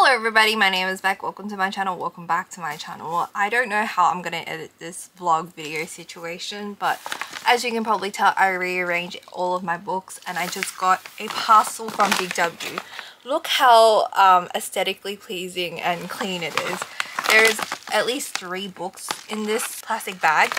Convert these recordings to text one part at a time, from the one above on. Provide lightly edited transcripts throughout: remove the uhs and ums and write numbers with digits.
Hello everybody, my name is Beck. Welcome to my channel. Welcome back to my channel. I don't know how I'm gonna edit this vlog video situation, but as you can probably tell, I rearranged all of my books and I just got a parcel from Big W. Look how aesthetically pleasing and clean it is. There is at least 3 books in this plastic bag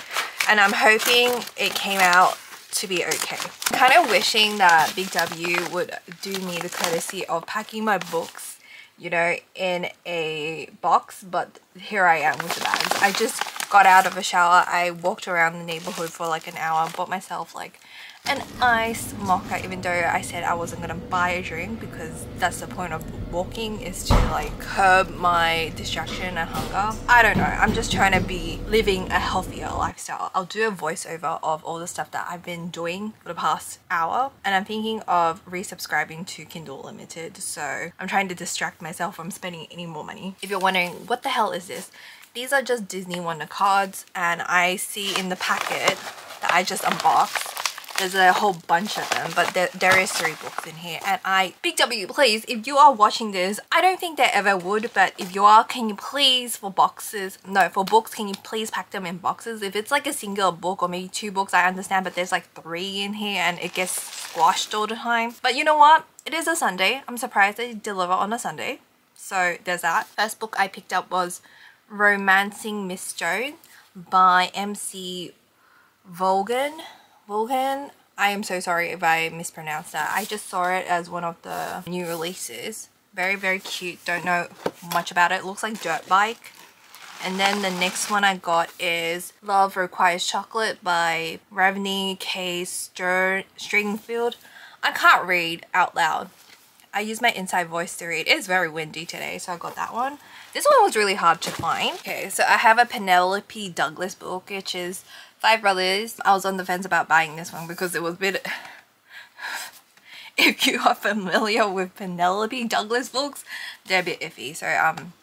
and I'm hoping it came out to be okay. I'm kind of wishing that Big W would do me the courtesy of packing my books, you know, in a box, but here I am with the bags. I just got out of a shower. I walked around the neighborhood for like an hour, bought myself like an iced mocha, even though I said I wasn't gonna buy a drink because that's the point of walking, is to like curb my distraction and hunger. I don't know, I'm just trying to be living a healthier lifestyle. I'll do a voiceover of all the stuff that I've been doing for the past hour, and I'm thinking of resubscribing to Kindle Limited, so I'm trying to distract myself from spending any more money. If you're wondering what the hell is this, these are just Disney Wonder cards, and I see in the packet that I just unboxed there's a whole bunch of them, but there is 3 books in here. And Big W, please, if you are watching this, I don't think they ever would, but if you are, can you please, for books, can you please pack them in boxes? If it's like a single book or maybe 2 books, I understand, but there's like 3 in here and it gets squashed all the time. But you know what? It is a Sunday. I'm surprised they deliver on a Sunday. So there's that. First book I picked up was Romancing Miss Jones by MC Vaughan. I am so sorry if I mispronounced that. I just saw it as one of the new releases. Very, very cute. Don't know much about it. Looks like dirt bike. And then the next one I got is Love Requires Chocolate by Ravney K. Stringfield. I can't read out loud. I use my inside voice to read. It's very windy today, so I got that one. This one was really hard to find. Okay, so I have a Penelope Douglas book, which is 5 Brothers. I was on the fence about buying this one because it was a bit... If you are familiar with Penelope Douglas books, they're a bit iffy. So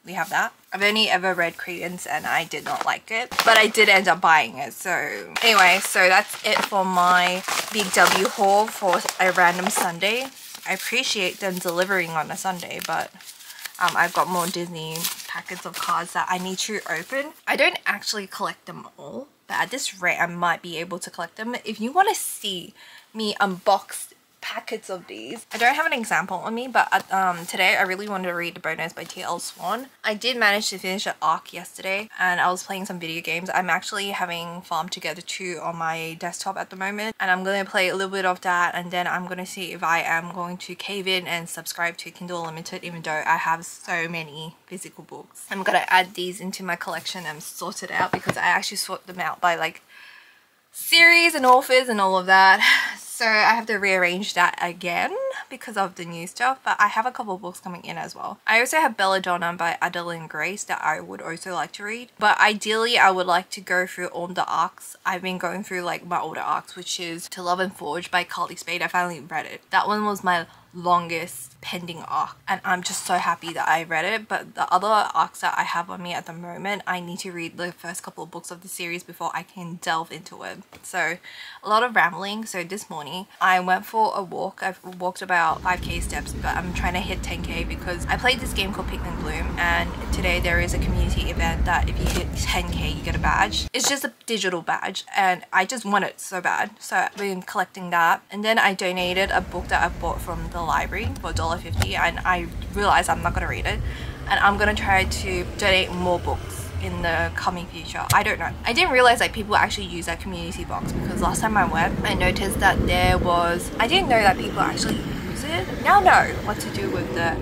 we have that. I've only ever read Credence and I did not like it, but I did end up buying it. So anyway, so that's it for my Big W haul for a random Sunday. I appreciate them delivering on a Sunday, but I've got more Disney packets of cards that I need to open. I don't actually collect them all, but at this rate I might be able to collect them. If you want to see me unbox packets of these, I don't have an example on me, but today I really wanted to read The Bonus by T.L. Swan. I did manage to finish an arc yesterday and I was playing some video games. I'm actually having Farm Together 2 on my desktop at the moment, and I'm going to play a little bit of that, and then I'm going to see if I am going to cave in and subscribe to Kindle Limited, even though I have so many physical books. I'm going to add these into my collection and sort it out because I actually sort them out by like series and authors and all of that. So I have to rearrange that again because of the new stuff, but I have a couple of books coming in as well. I also have Belladonna by Adeline Grace that I would also like to read, but ideally I would like to go through all the arcs. I've been going through like my older arcs, which is To Love and Forge by Carly Spade. I finally read it. That one was my longest pending arc and I'm just so happy that I read it, but the other arcs that I have on me at the moment, I need to read the first couple of books of the series before I can delve into it. So a lot of rambling. So this morning I went for a walk. I've walked about 5k steps, but I'm trying to hit 10k because I played this game called Pikmin Bloom, and today there is a community event that if you hit 10k you get a badge. It's just a digital badge and I just want it so bad, so I've been collecting that. And then I donated a book that I bought from the library for $1.50 and I realized I'm not going to read it, and I'm going to try to donate more books in the coming future. I don't know. I didn't realize like people actually use that community box because last time I went I noticed that there was... I didn't know that people actually use it. Now I know what to do with the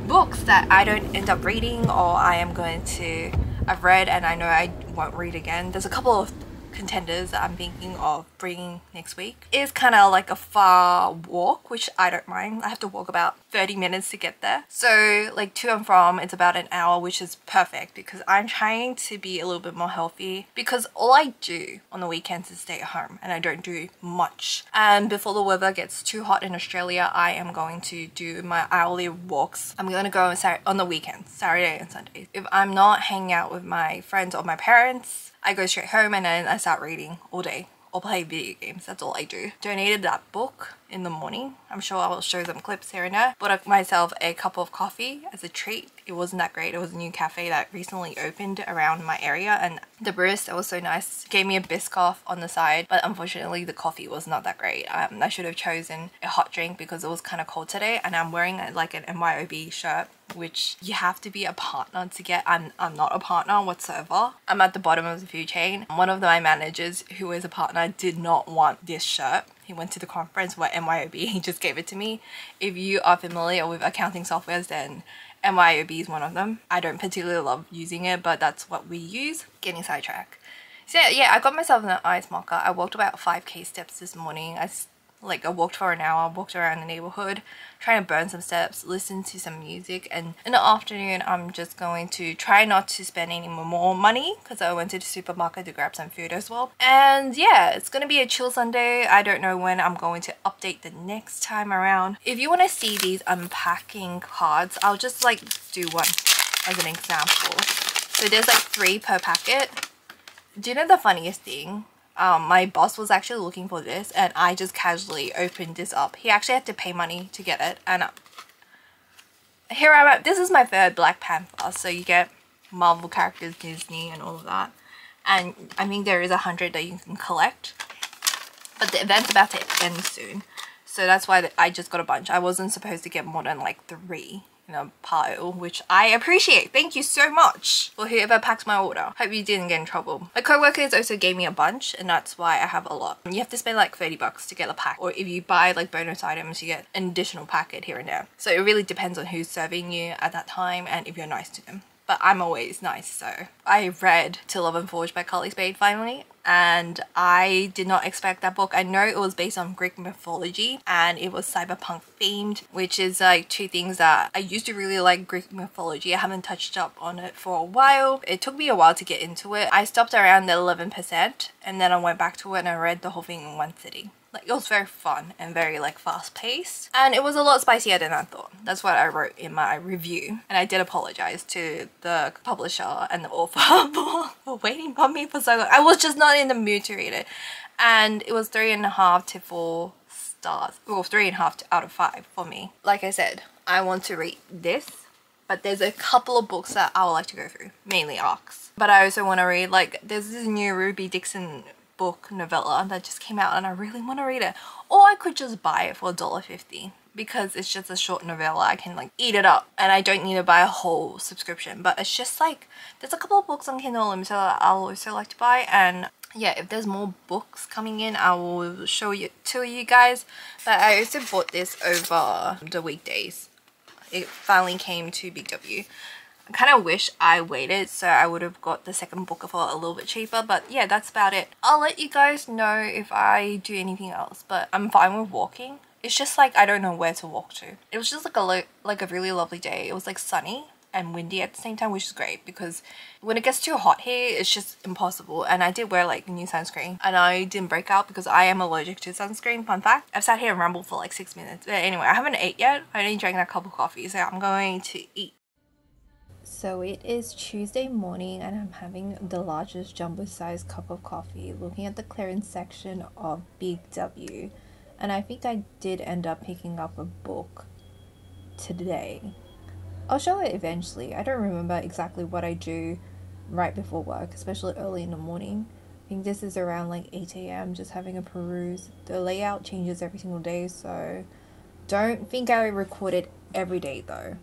books that I don't end up reading or I am going to... I've read and I know I won't read again. There's a couple of contenders that I'm thinking of bringing next week. It's kind of like a far walk, which I don't mind. I have to walk about 30 minutes to get there. So like to and from, it's about an hour, which is perfect because I'm trying to be a little bit more healthy because all I do on the weekends is stay at home and I don't do much. And before the weather gets too hot in Australia, I am going to do my hourly walks. I'm going to go on the weekends, Saturday and Sunday. If I'm not hanging out with my friends or my parents, I go straight home and then I start reading all day or play video games. That's all I do. Donated that book in the morning. I'm sure I will show some clips here and there. Bought myself a cup of coffee as a treat. It wasn't that great. It was a new cafe that recently opened around my area, and the barista was so nice. Gave me a Biscoff on the side, but unfortunately the coffee was not that great. I should have chosen a hot drink because it was kind of cold today, and I'm wearing like an MYOB shirt, which you have to be a partner to get. I'm not a partner whatsoever. I'm at the bottom of the food chain. One of my managers who is a partner did not want this shirt. He went to the conference where MYOB, he just gave it to me. If you are familiar with accounting softwares, then MYOB is one of them. I don't particularly love using it, but that's what we use. Getting sidetracked. So yeah, I got myself an ice mocha. I walked about 5k steps this morning. I walked for an hour, walked around the neighborhood, trying to burn some steps, listen to some music, and in the afternoon I'm just going to try not to spend any more money because I went to the supermarket to grab some food as well. And yeah, it's gonna be a chill Sunday. I don't know when I'm going to update the next time around. If you want to see these unpacking cards, I'll just like do one as an example. So there's like 3 per packet. Do you know the funniest thing? My boss was actually looking for this, and I just casually opened this up. He actually had to pay money to get it, and here I'm at. This is my 3rd Black Panther, so you get Marvel characters, Disney, and all of that. And I mean, there is 100 that you can collect, but the event's about to end soon, so that's why I just got a bunch. I wasn't supposed to get more than like 3 in a pile, which I appreciate. Thank you so much for whoever packed my order. Hope you didn't get in trouble. My co-workers also gave me a bunch, and that's why I have a lot. You have to spend like 30 bucks to get a pack, or if you buy like bonus items you get an additional packet here and there. So it really depends on who's serving you at that time and if you're nice to them. But I'm always nice. So I read To Love and Forge by Carly Spade finally, and I did not expect that book. I know it was based on Greek mythology and it was cyberpunk themed, which is like 2 things that I used to really like. Greek mythology, I haven't touched up on it for a while. It took me a while to get into it. I stopped around the 11% and then I went back to it and I read the whole thing in one sitting. Like, it was very fun and very like fast paced, and it was a lot spicier than I thought. That's what I wrote in my review, and I did apologize to the publisher and the author for waiting on me for so long. I was just not in the mood to read it, and it was 3.5 to 4 stars. Well, 3.5 out of 5 for me. Like I said, I want to read this, but there's a couple of books that I would like to go through, mainly arcs. But I also want to read, like, there's this new Ruby Dixon book novella that just came out and I really want to read it. Or I could just buy it for $1.50 because it's just a short novella. I can like eat it up and I don't need to buy a whole subscription. But it's just like, there's a couple of books on Kindle Unlimited that I'll also like to buy, and yeah, if there's more books coming in I will show you to you guys. But I also bought this over the weekdays. It finally came to Big W. I kind of wish I waited, so I would have got the second book for a little bit cheaper, but yeah, that's about it. I'll let you guys know if I do anything else, but I'm fine with walking. It's just like I don't know where to walk to. It was just like a really lovely day. It was like sunny and windy at the same time, which is great because when it gets too hot here, it's just impossible. And I did wear like new sunscreen and I didn't break out because I am allergic to sunscreen. Fun fact, I've sat here and rambled for like 6 minutes. But anyway, I haven't ate yet. I only drank that cup of coffee, so I'm going to eat. So it is Tuesday morning and I'm having the largest jumbo sized cup of coffee looking at the clearance section of Big W, and I think I did end up picking up a book today. I'll show it eventually. I don't remember exactly what I do right before work, especially early in the morning. I think this is around like 8 AM, just having a peruse. The layout changes every single day, so don't think I record it every day though.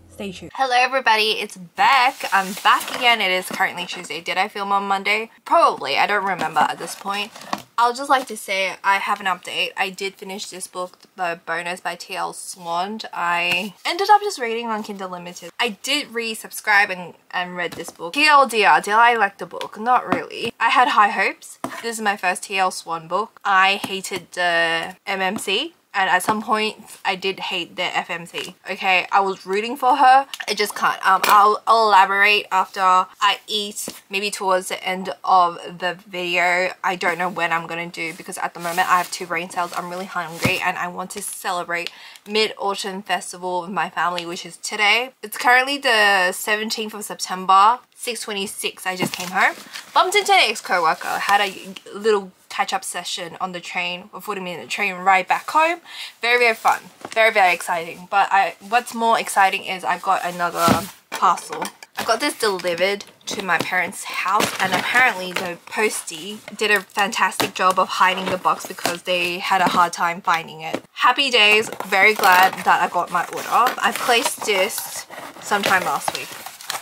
Stay tuned. Hello everybody, it's back. I'm back again. It is currently Tuesday. Did I film on Monday? Probably. I don't remember at this point. I'll just like to say I have an update. I did finish this book, The Bonus by T.L. Swan. I ended up just reading on Kindle Limited. I did resubscribe and read this book. TLDR, did I like the book? Not really. I had high hopes. This is my first T.L. Swan book. I hated the MMC. And at some points, I did hate the FMC. Okay, I was rooting for her. I just can't. I'll elaborate after I eat, maybe towards the end of the video. I don't know when I'm gonna do because at the moment I have 2 brain cells. I'm really hungry and I want to celebrate Mid-Autumn Festival with my family, which is today. It's currently the 17th of September, 6:26. I just came home. Bumped into an ex-co-worker. Had a little catch-up session on the train, or 40-minute train ride back home. Very, very fun. Very, very exciting. But what's more exciting is I got another parcel. I got this delivered to my parents' house, and apparently the postie did a fantastic job of hiding the box because they had a hard time finding it. Happy days. Very glad that I got my order. I placed this sometime last week.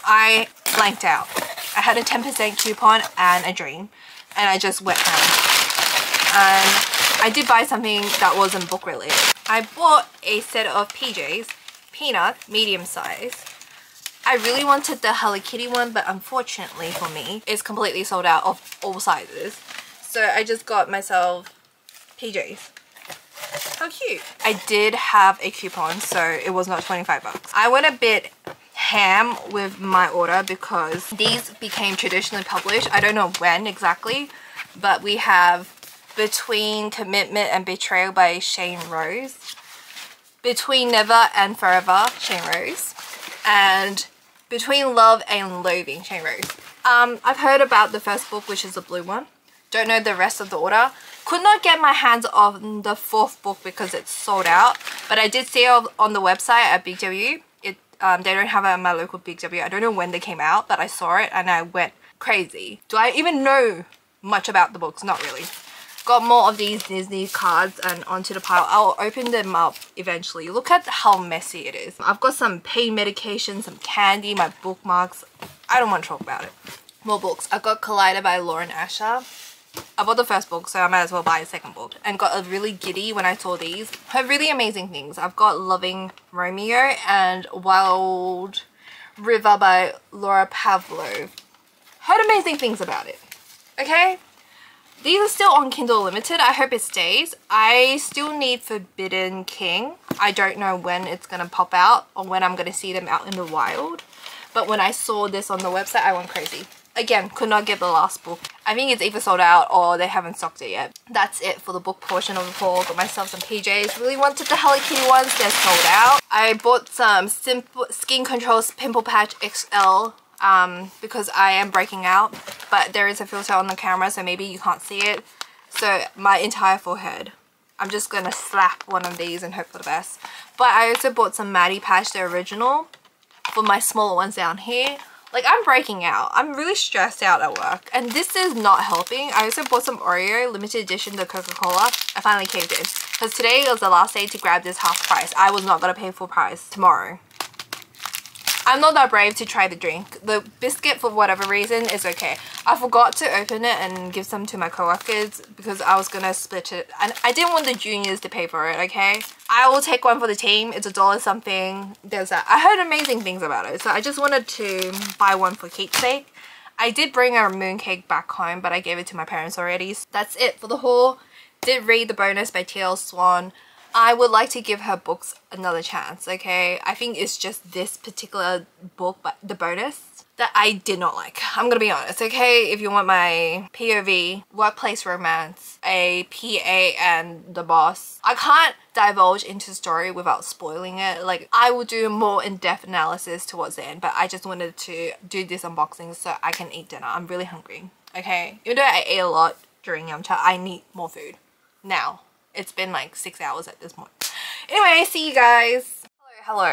I blanked out. I had a 10% coupon and a dream, and I just went home. And I did buy something that wasn't book related. I bought a set of PJs, peanut, medium size. I really wanted the Hello Kitty one, but unfortunately for me, it's completely sold out of all sizes. So I just got myself PJs. How cute. I did have a coupon, so it was not 25 bucks. I went a bit ham with my order because these became traditionally published. I don't know when exactly, but we have Between Commitment and Betrayal by Shane Rose, Between Never and Forever, Shane Rose, and Between Love and Loathing, Shane Rose. I've heard about the first book, which is the blue one. Don't know the rest of the order. Could not get my hands on the fourth book because it's sold out, but I did see it on the website at Big W. They don't have it at my local Big W. I don't know when they came out, but I saw it and I went crazy. Do I even know much about the books? Not really. Got more of these Disney cards and onto the pile. I'll open them up eventually. Look at how messy it is. I've got some pain medication, some candy, my bookmarks. I don't want to talk about it. More books. I got Collider by Lauren Asher. I bought the first book, so I might as well buy a second book. And got a really giddy when I saw these. Heard really amazing things. I've got Loving Romeo and Wild River by Laura Pavlov. Heard amazing things about it. Okay? These are still on Kindle Limited. I hope it stays. I still need Forbidden King. I don't know when it's going to pop out or when I'm going to see them out in the wild. But when I saw this on the website, I went crazy. Again, could not get the last book. I think it's either sold out or they haven't stocked it yet. That's it for the book portion of the haul. Got myself some PJs. Really wanted the Hello Kitty ones. They're sold out. I bought some Simple Skin Control's Pimple Patch XL because I am breaking out. But there is a filter on the camera, so maybe you can't see it. So my entire forehead. I'm just going to slap one of these and hope for the best. But I also bought some Maddie Patch, the original, for my smaller ones down here. Like, I'm breaking out. I'm really stressed out at work. And this is not helping. I also bought some Oreo limited edition, the Coca-Cola. I finally caved in. Because today was the last day to grab this half price. I was not going to pay full price tomorrow. I'm not that brave to try the drink. The biscuit, for whatever reason, is okay. I forgot to open it and give some to my coworkers because I was gonna split it. And I didn't want the juniors to pay for it, okay? I will take one for the team. It's $1 something. There's that. I heard amazing things about it, so I just wanted to buy one for Kate's sake. I did bring a mooncake back home, but I gave it to my parents already. So that's it for the haul. Did read The Bonus by T.L. Swan. I would like to give her books another chance, okay? I think it's just this particular book, but The Bonus, that I did not like. I'm gonna be honest, okay? If you want my POV, workplace romance, a PA and the boss. I can't divulge into the story without spoiling it. Like, I will do more in-depth analysis towards the end, but I just wanted to do this unboxing so I can eat dinner. I'm really hungry, okay? Even though I ate a lot during Yamcha, I need more food now. It's been like 6 hours at this point. Anyway, see you guys. Hello.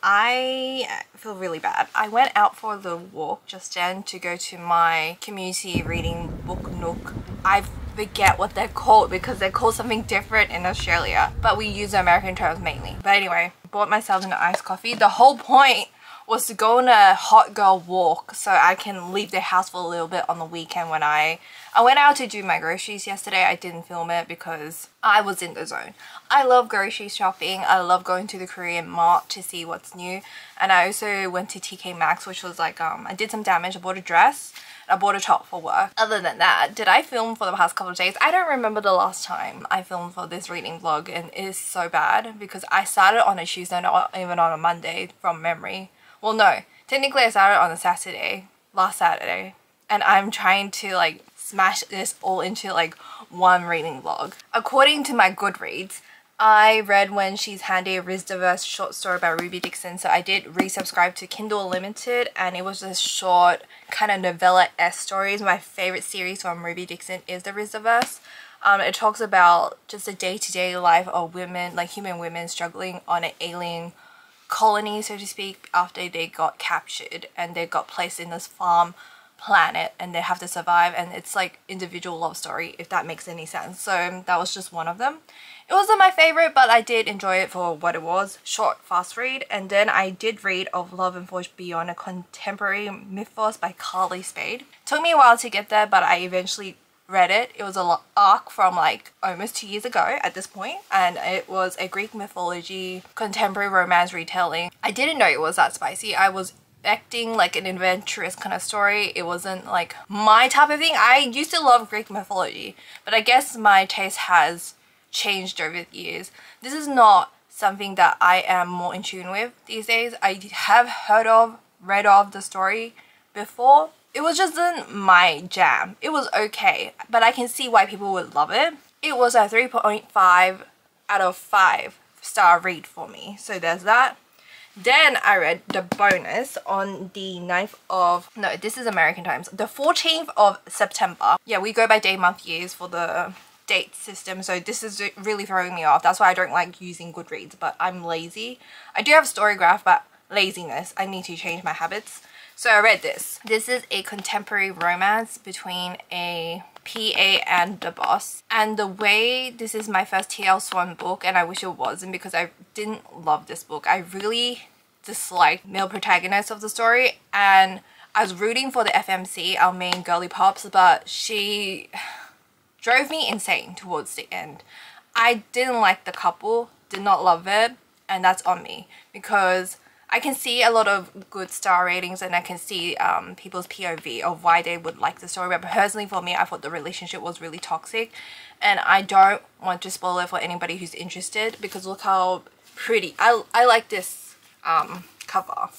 I feel really bad. I went out for the walk just then to go to my community reading book nook. I forget what they're called because they're called something different in Australia, but we use the American terms mainly. But anyway, bought myself an iced coffee. The whole point was to go on a hot girl walk so I can leave the house for a little bit on the weekend when I went out to do my groceries yesterday. I didn't film it because I was in the zone. I love grocery shopping. I love going to the Korean mart to see what's new. And I also went to TK Maxx, which was like, I did some damage. I bought a dress. I bought a top for work. Other than that, did I film for the past couple of days? I don't remember the last time I filmed for this reading vlog, and it is so bad because I started on a Tuesday, not even on a Monday from memory. Well, no, technically I started on a Saturday, last Saturday, and I'm trying to like smash this all into like one reading vlog. According to my Goodreads, I read When She's Handy, a Ricebulb short story by Ruby Dixon, so I did resubscribe to Kindle Limited, and it was a short kind of novella-esque stories. My favorite series from Ruby Dixon is the Ricebulb. It talks about just the day-to-day life of women, like human women struggling on an alien colony, so to speak, after they got captured and they got placed in this farm planet and they have to survive, and it's like individual love story, if that makes any sense. So that was just one of them. It wasn't my favorite, but I did enjoy it for what it was. Short, fast read. And then I did read Of Love and Forged Beyond, a contemporary mythos by Carly Spade. Took me a while to get there, but I eventually read it. It was a arc from like almost 2 years ago at this point, and it was a Greek mythology contemporary romance retelling. I didn't know it was that spicy. I was expecting like an adventurous kind of story. It wasn't like my type of thing. I used to love Greek mythology, but I guess my taste has changed over the years. This is not something that I am more in tune with these days. I have read of the story before. It was just my jam. It was okay, but I can see why people would love it. It was a 3.5 out of 5 star read for me, so there's that. Then I read the bonus on the 9th of, no, this is American times, the 14th of September. Yeah, we go by day, month, years for the date system, so this is really throwing me off. That's why I don't like using Goodreads, but I'm lazy. I do have Storygraph, but laziness. I need to change my habits. So I read this. This is a contemporary romance between a PA and the boss. And the way this is my first TL Swan book, and I wish it wasn't because I didn't love this book. I really disliked male protagonists of the story, and I was rooting for the FMC, our main girly pops, but she drove me insane towards the end. I didn't like the couple, did not love it, and that's on me because I can see a lot of good star ratings and I can see people's POV of why they would like the story, but personally for me, I thought the relationship was really toxic, and I don't want to spoil it for anybody who's interested because look how pretty. I like this cover.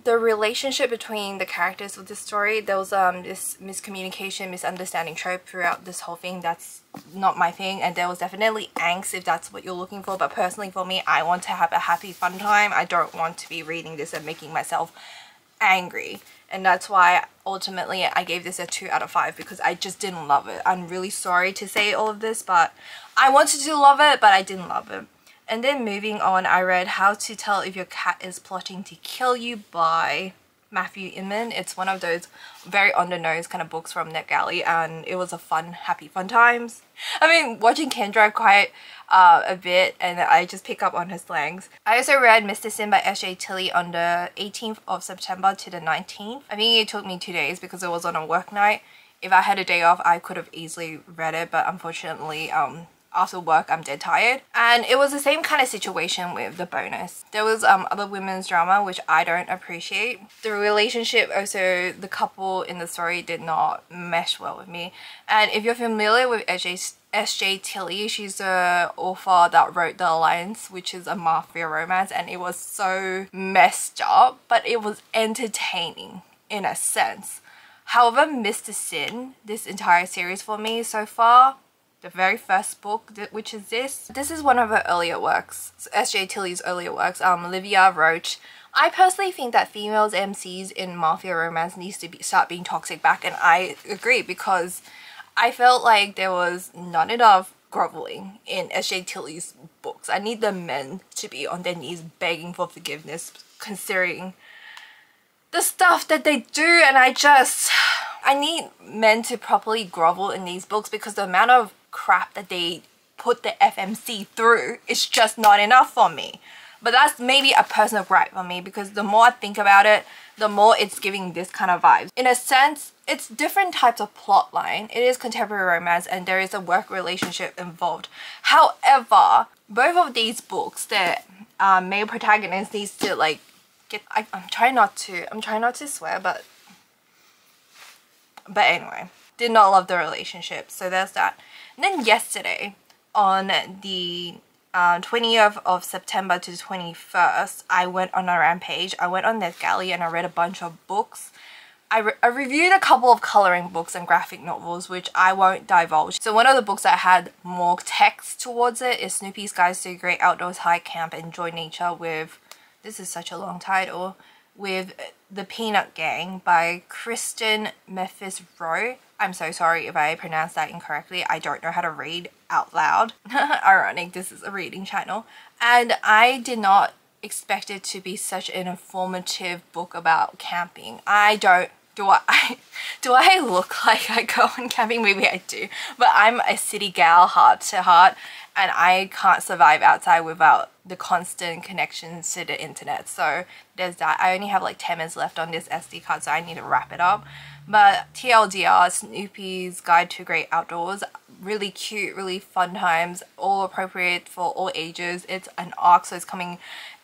The relationship between the characters of this story, there was this miscommunication, misunderstanding trope throughout this whole thing. That's not my thing, and there was definitely angst if that's what you're looking for, but personally for me, I want to have a happy fun time. I don't want to be reading this and making myself angry, and that's why ultimately I gave this a 2 out of 5 because I just didn't love it. I'm really sorry to say all of this, but I wanted to love it, but I didn't love it. And then moving on, I read How to Tell If Your Cat Is Plotting to Kill You by Matthew Inman. It's one of those very on-the-nose kind of books from NetGalley, and it was a fun, happy, fun times. I mean, watching Kendra quite a bit, and I just pick up on her slangs. I also read Mr. Sin by S.J. Tilley on the 18th of September to the 19th. I think it took me 2 days because it was on a work night. If I had a day off, I could have easily read it, but unfortunately, after work I'm dead tired. And it was the same kind of situation with the bonus. There was other women's drama which I don't appreciate. The relationship, also the couple in the story, did not mesh well with me. And if you're familiar with S.J. Tilley, she's the author that wrote The Alliance, which is a mafia romance, and it was so messed up, but it was entertaining in a sense. However, Mr. Sin, this entire series for me so far, the very first book, which is this is one of her earlier works, S.J. Tilley's earlier works, Olivia Roach. I personally think that females MCs in mafia romance needs to start being toxic back, and I agree because I felt like there was not enough groveling in S.J. Tilley's books. I need the men to be on their knees begging for forgiveness considering the stuff that they do, and I need men to properly grovel in these books because the amount of crap that they put the FMC through is just not enough for me. But that's maybe a personal gripe for me because the more I think about it, the more it's giving this kind of vibes. In a sense, it's different types of plot line. It is contemporary romance and there is a work relationship involved. However, both of these books, the male protagonist needs to like get, I'm trying not to swear, but anyway, did not love the relationship, so there's that. And then yesterday, on the 20th of September to the 21st, I went on a rampage. I went on NetGalley and I read a bunch of books. I reviewed a couple of coloring books and graphic novels, which I won't divulge. So one of the books that had more text towards it is Snoopy's Guides to Great Outdoors, Hike, Camp, Enjoy Nature with, this is such a long title, with The Peanut Gang by Kristen Memphis Rowe. I'm so sorry if I pronounced that incorrectly. I don't know how to read out loud. Ironic, this is a reading channel. And I did not expect it to be such an informative book about camping. Do I look like I go on camping? Maybe I do. But I'm a city gal heart to heart, and I can't survive outside without the constant connections to the internet. So there's that. I only have like 10 minutes left on this SD card, so I need to wrap it up. But TLDR, Snoopy's Guide to Great Outdoors, really cute, really fun times, all appropriate for all ages. It's an arc, so it's coming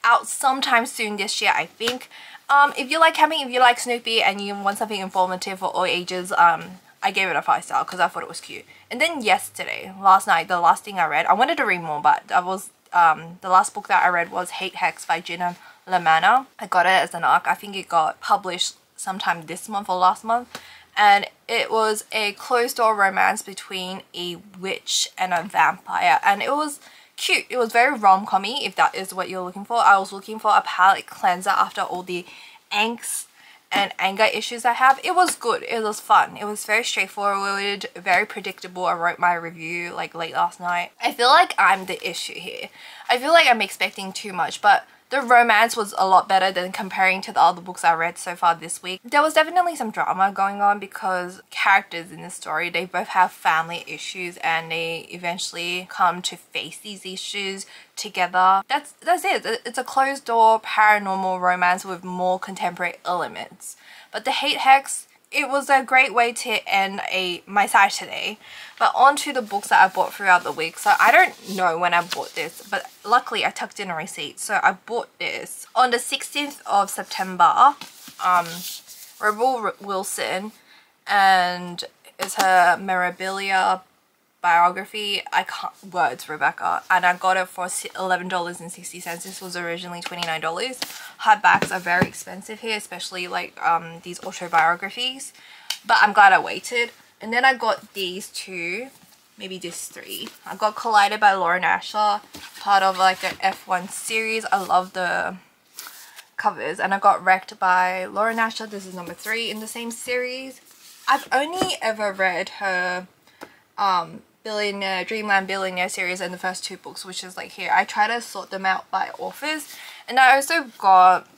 out sometime soon this year, I think. If you like camping, if you like Snoopy and you want something informative for all ages, I gave it a 5-star because I thought it was cute. And then last night, the last thing I read, I wanted to read more, but that was the last book that I read was Hate Hex by Gina Lamanna. I got it as an arc. I think it got published sometime this month or last month, and it was a closed door romance between a witch and a vampire, and it was cute. It was very rom-commy, if that is what you're looking for. I was looking for a palate cleanser after all the angst and anger issues I have. It was good. It was fun. It was very straightforward, very predictable. I wrote my review like late last night. I feel like I'm the issue here. I feel like I'm expecting too much, but the romance was a lot better than comparing to the other books I read so far this week. There was definitely some drama going on because characters in this story, they both have family issues and they eventually come to face these issues together. That's it. It's a closed door paranormal romance with more contemporary elements. But the Hate Hex, it was a great way to end my Saturday. But on to the books that I bought throughout the week. So I don't know when I bought this, but luckily I tucked in a receipt. So I bought this on the 16th of September. Rebel Wilson, and it's her memorabilia biography. Words, Rebecca. And I got it for $11.60. This was originally $29. Hardbacks are very expensive here, especially like these autobiographies. But I'm glad I waited. And then I got these two, maybe these three. I got Collided by Lauren Asher, part of like the F1 series. I love the covers. And I got Wrecked by Lauren Asher. This is number 3 in the same series. I've only ever read her Dreamland Billionaire series and the first 2 books, which is like here. I try to sort them out by authors. And I also got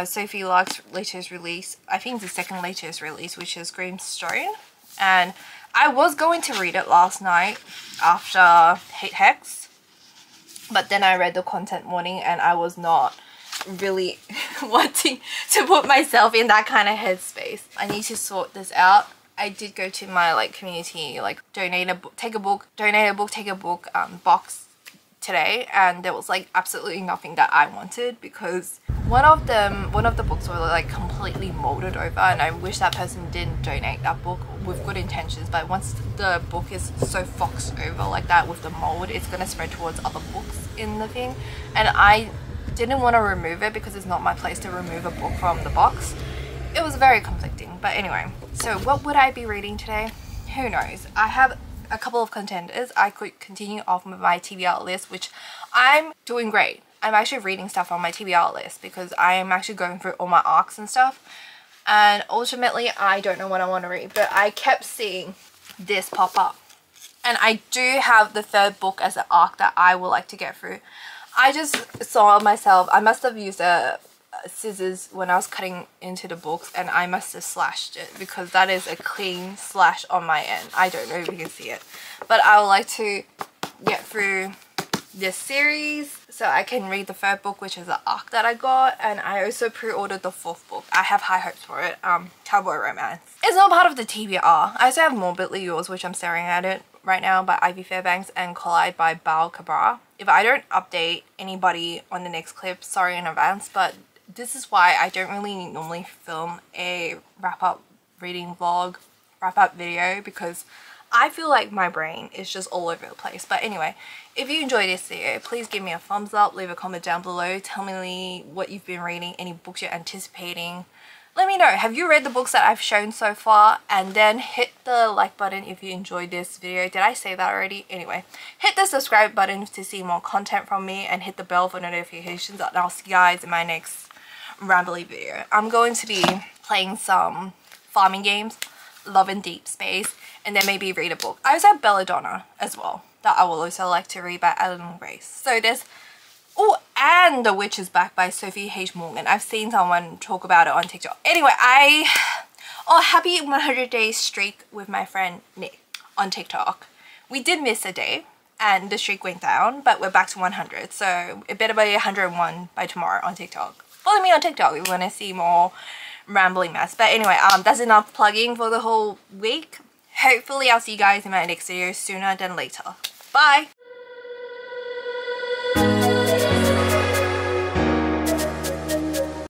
Sophie Lark's latest release. I think the second latest release, which is Greenstone. And I was going to read it last night after Hate Hex, but then I read the content warning and I was not really wanting to put myself in that kind of headspace. I need to sort this out. I did go to my like community like donate a book, take a book box today, and there was like absolutely nothing that I wanted because one of the books were like completely molded over, and I wish that person didn't donate that book with good intentions, but once the book is so foxed over like that with the mold, it's gonna spread towards other books in the thing, and I didn't want to remove it because it's not my place to remove a book from the box. It was very conflicting, but anyway. So what would I be reading today? Who knows? I have a couple of contenders. I could continue off with my TBR list, which I'm doing great. I'm actually reading stuff on my TBR list because I am actually going through all my arcs and stuff, and ultimately I don't know what I want to read, but I kept seeing this pop up, and I do have the 3rd book as an arc that I would like to get through. I just saw myself, I must have used a scissors when I was cutting into the books, and I must have slashed it because that is a clean slash on my end. I don't know if you can see it, but I would like to get through this series so I can read the 3rd book, which is the arc that I got, and I also pre-ordered the 4th book. I have high hopes for it. Cowboy Romance. It's not part of the TBR. I also have Morbidly Yours, which I'm staring at it right now, by Ivy Fairbanks, and Collide by Bal Cabra. If I don't update anybody on the next clip, sorry in advance, but this is why I don't really normally film a wrap-up reading vlog, wrap-up video, because I feel like my brain is just all over the place. But anyway, if you enjoyed this video, please give me a thumbs up, leave a comment down below, tell me what you've been reading, any books you're anticipating. Let me know, have you read the books that I've shown so far? And then hit the like button if you enjoyed this video. Did I say that already? Anyway, hit the subscribe button to see more content from me, and hit the bell for notifications, and I'll see you guys in my next rambly video. I'm going to be playing some farming games, Love and Deep Space, and then maybe read a book. I also have Belladonna as well that I will also like to read by Ellen Grace. So there's, oh, and The Witch is Back by Sophie H. Morgan. I've seen someone talk about it on TikTok. Anyway, happy 100 days streak with my friend Nick on TikTok. We did miss a day and the streak went down, but we're back to 100. So it better be 101 by tomorrow on TikTok. Follow me on TikTok if you want to see more rambling mess. But anyway, that's enough plugging for the whole week. Hopefully I'll see you guys in my next video sooner than later. Bye!